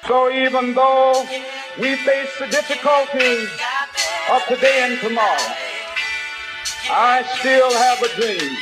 So even though we face the difficulties of today and tomorrow, I still have a dream.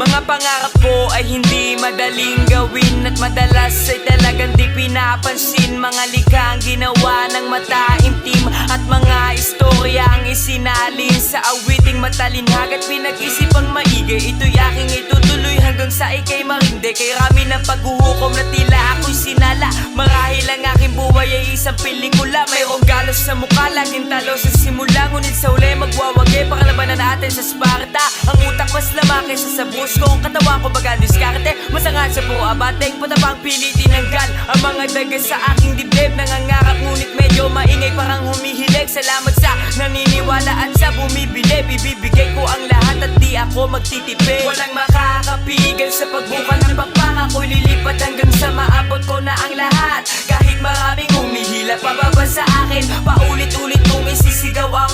Mga pangarap ko ay hindi madaling gawin at madalas ay talagang di pinapansin. Mga likhang ginawa ng mataimtim at mga istorya ang isinalin sa awiting matalinhag at pinag-isipang maigi. Ito'y aking itutuloy hanggang sa ikay marinde. Kay rami ng paghuhukom na tila ako'y sinala. Marahil ang aking buhay ay isang pelikula. Mayroong galos sa mukha, laging talo sa simula. Ngunit sa uli magwawagi, pakalabanan natin sa Sparta. Ang utak mas lama kaysa sa bus ko. Ang katawan ko baga diskarte, masangat sa puro abatek. Patapang pili tinanggal ang mga daga sa aking dibdib. Nangangarap ngunit medyo maingay, parang humihilig. Salamat sa naniniwala at sa bumibili. Bibibigay ko ang lahat at di ako magtitipid. Walang makakapigil sa pagbuka ng pagpanga ko'y lilipat hanggang sa maabot ko na ang lahat. Kahit maraming humihila pababa sa akin, paulit-ulit kong isisigaw ang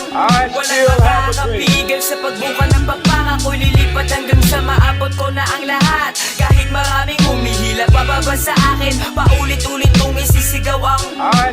walang makakapigil sa pagbuka ng pagpanga ko'y lilipat hanggang sa maabot ko na ang lahat. Kahit maraming humihila pababa sa akin, paulit-ulit kong isisigaw ang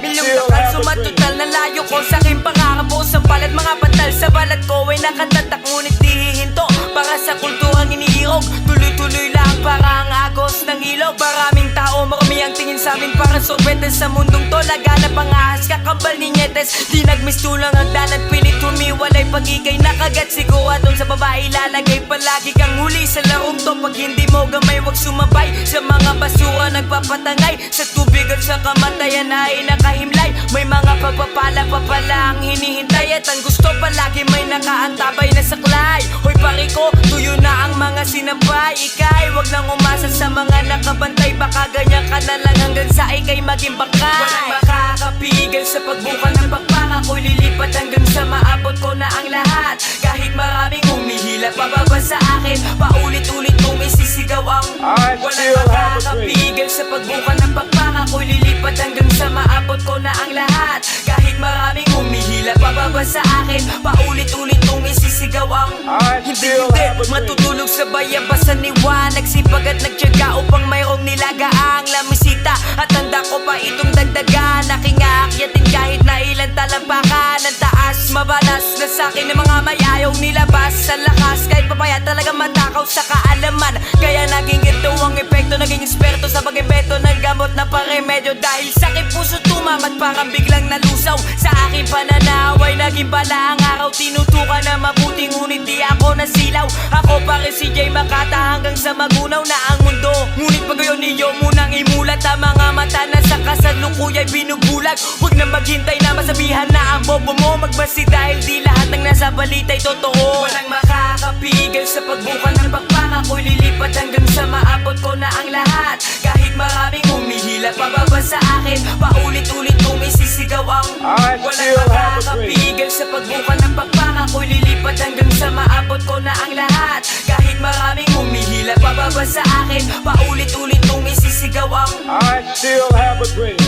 milyong takal sumatotal na layo ko sa aking pangarap ko. Sa palat mga patal sa balat ko ay nakatatak ngunit di hihinto. Para sa kulturang iniirog, tuloy-tuloy lang para ang agos ng ilog. Maraming tao, marami ang tingin sa amin para sorbetes sa mundong to. Laganap ang ahas, kakambal ni Nyetes. Di nagmistulang ang danan, pilit humiwalay pag ikay nakagat. Siguradong sa babae lalagay, palagi kang huli sa larong to. Pag hindi mo gamay, wag sumabay sa mga basura nagpapatangay. Sa tubig at sa kamatayan ay nakahimlay. May mga pagpapala pa pala ang hinihintay. At ang gusto palagi may nakaantabay na saklay. Hoy pari ko, tuyo na ang mga sinampay. Ikay, wag lang umasa sa mga nakabantay. Baka ganyan ka na lang hanggang sa ikay maging bakay. Walang makakapigil sa pagbuka ng pagpanga ko'y lilipat hanggang sa maabot ko na ang lahat. Kahit maraming humihila pababa sa akin, paulit-ulit kong isisigaw ang walang makakapigil sa pagbuka ng pagpanga ko'y lilipat hanggang sa maabot ko na ang lahat. Kahit maraming humihila pababa sa akin, paulit-ulit kong isisigaw ang hindi matutulog sa bayabas sa liwanag. Sipag at nagtyaga upang mayroong nilagaang lamisita. At handa ko pa itong dagdagan, aking aakyatin kahit na ilan talampakan. Ang taas, mabalas na sa'kin ng mga may ayaw nilabas. Sa lakas, kahit papaya talaga matakaw sa kaalaman. Kaya naging ito ang epekto, naging eksperto sa pag-imbeto ng gamot na paremedyo. Dahil sa'king puso tumamat, parang biglang nalusaw. Sa aking pananaw ay naging bala ang araw. Tinutukan na mabuti ngunit di ako nasilaw. Ako pa rin si Jay Makata hanggang sa magunaw na ang mundo. Ngunit pagayon niyo munang imulat ang mga mata na sa kasalukuya'y binubulag. Huwag na maghintay na masabihan na ang bobo mo magbasi dahil di lahat ng nasa balita'y totoo. Walang makakapigil sa pagbuka ng pagpanga ko'y lilipat hanggang sa maabot ko na ang lahat. Kahit maraming humihila pababa sa akin, paulit-ulit kong isisigaw ang walang makakapigil sa pagbuka ng pagpanga ko'y lilipat hanggang sa maabot ko na ang lahat. Kahit maraming humihila pababa sa akin, paulit-ulit kong isisigaw ang I still have a dream.